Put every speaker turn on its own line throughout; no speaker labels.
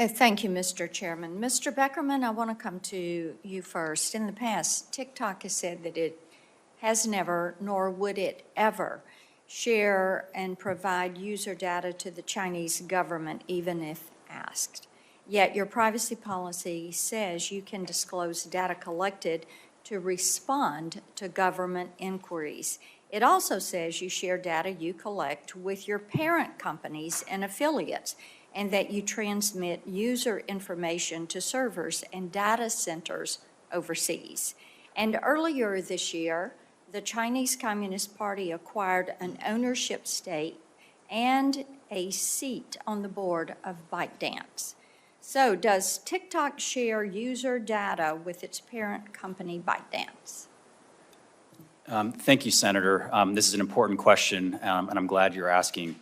Thank you, Mr. Chairman. Mr. Beckerman, I want to come to you first. In the past, TikTok has said that it has never, nor would it ever, share and provide user data to the Chinese government, even if asked. Yet your privacy policy says you can disclose data collected to respond to government inquiries. It also says you share data you collect with your parent companies and affiliates, and that you transmit user information to servers and data centers overseas. And earlier this year, the Chinese Communist Party acquired an ownership stake and a seat on the board of ByteDance. So does TikTok share user data with its parent company, ByteDance?
Thank you, Senator. This is an important question, and I'm glad you're asking.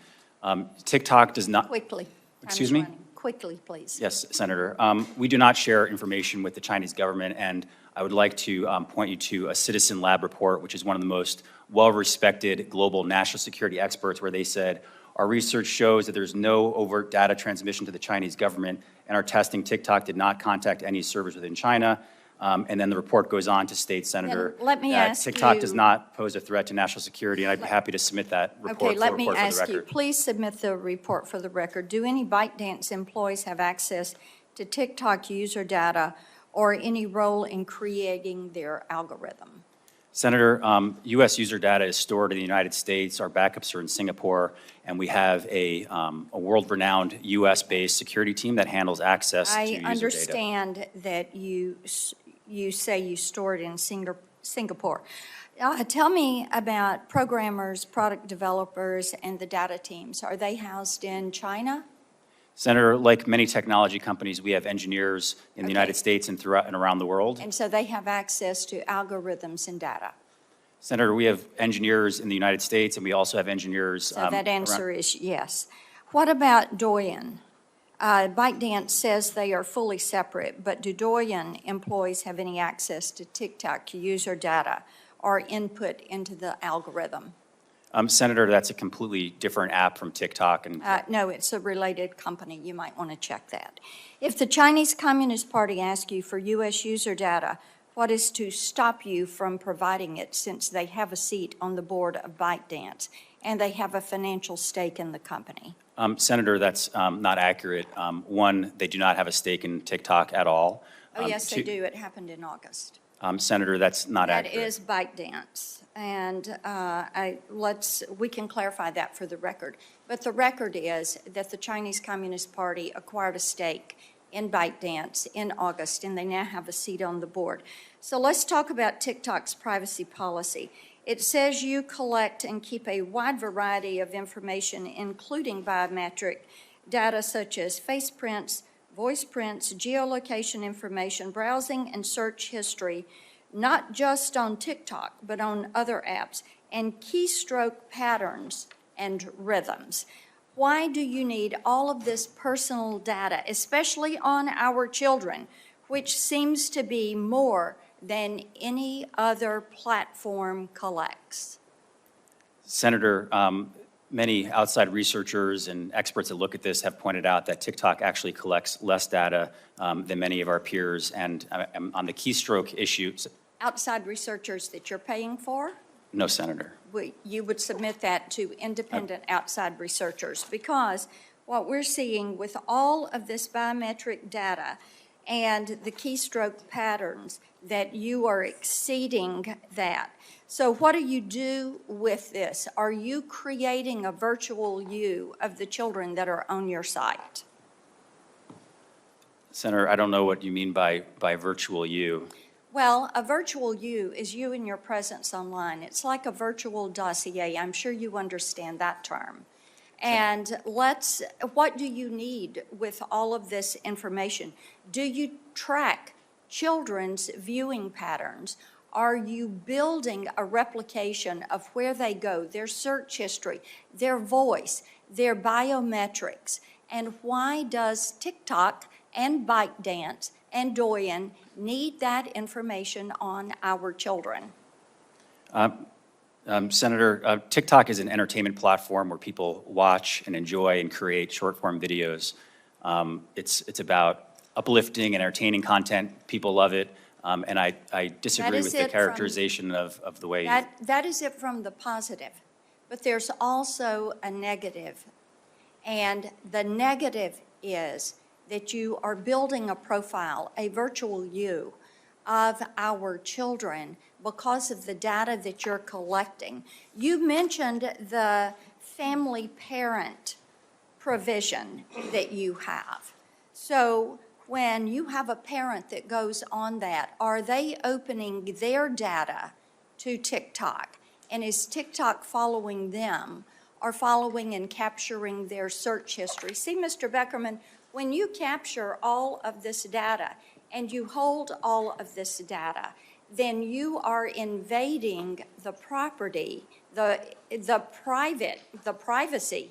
TikTok does not...
Quickly.
Excuse me?
Quickly, please.
Yes, Senator. We do not share information with the Chinese government, and I would like to point you to a Citizen Lab report, which is one of the most well-respected global national security experts, where they said, our research shows that there's no overt data transmission to the Chinese government, and our testing, TikTok did not contact any servers within China. And then the report goes on to state, Senator, that TikTok does not pose a threat to national security, and I'd be happy to submit that report for the record.
Okay, let me ask you, please submit the report for the record. Do any ByteDance employees have access to TikTok user data or any role in creating their algorithm?
Senator, U.S. user data is stored in the United States. Our backups are in Singapore, and we have a world-renowned U.S.-based security team that handles access to user data.
I understand that you say you store it in Singapore. Tell me about programmers, product developers, and the data teams. Are they housed in China?
Senator, like many technology companies, we have engineers in the United States and throughout and around the world.
And so they have access to algorithms and data?
Senator, we have engineers in the United States, and we also have engineers.
So that answer is yes. What about Douyin? ByteDance says they are fully separate, but do Douyin employees have any access to TikTok user data or input into the algorithm?
Senator, that's a completely different app from TikTok. And
no, it's a related company. You might want to check that. If the Chinese Communist Party asks you for U.S. user data, what is to stop you from providing it, since they have a seat on the board of ByteDance and they have a financial stake in the company?
Senator, that's not accurate. One, they do not have a stake in TikTok at all.
Oh, yes, they do. It happened in August.
Senator, that's not accurate.
That is ByteDance, and we can clarify that for the record. But the record is that the Chinese Communist Party acquired a stake in ByteDance in August, and they now have a seat on the board. So let's talk about TikTok's privacy policy. It says you collect and keep a wide variety of information, including biometric data such as face prints, voice prints, geolocation information, browsing and search history, not just on TikTok, but on other apps, and keystroke patterns and rhythms. Why do you need all of this personal data, especially on our children, which seems to be more than any other platform collects?
Senator, many outside researchers and experts that look at this have pointed out that TikTok actually collects less data than many of our peers. And on the keystroke issue...
Outside researchers that you're paying for?
No, Senator.
You would submit that to independent outside researchers, because what we're seeing with all of this biometric data and the keystroke patterns, that you are exceeding that. So what do you do with this? Are you creating a virtual you of the children that are on your site?
Senator, I don't know what you mean by virtual you.
Well, a virtual you is you and your presence online. It's like a virtual dossier. I'm sure you understand that term. And what do you need with all of this information? Do you track children's viewing patterns? Are you building a replication of where they go, their search history, their voice, their biometrics? And why does TikTok and ByteDance and Douyin need that information on our children?
Senator, TikTok is an entertainment platform where people watch and enjoy and create short-form videos. It's about uplifting and entertaining content. People love it. And I disagree
is
with the
it from-
characterization of the way.
That is it from the positive, but there's also a negative. And the negative is that you are building a profile, a virtual you, of our children because of the data that you're collecting. You mentioned the family parent provision that you have. So when you have a parent that goes on that, are they opening their data to TikTok? And is TikTok following them or following and capturing their search history? See, Mr. Beckerman, when you capture all of this data and you hold all of this data, then you are invading the property, the privacy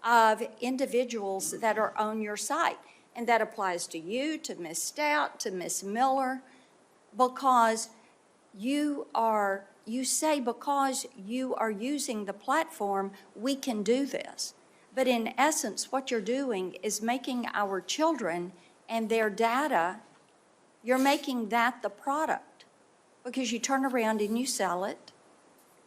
of individuals that are on your site. And that applies to you, to Ms. Stout, to Ms. Miller, because you say because you are using the platform, we can do this. But in essence, what you're doing is making our children and their data, you're making that the product, because you turn around and you sell it,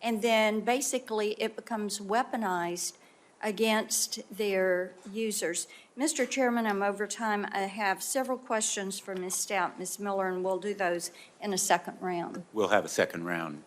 and then basically it becomes weaponized against their users. Mr. Chairman, I'm over time. I have several questions for Ms. Stout, Ms. Miller, and we'll do those in a second round.
We'll have a second round.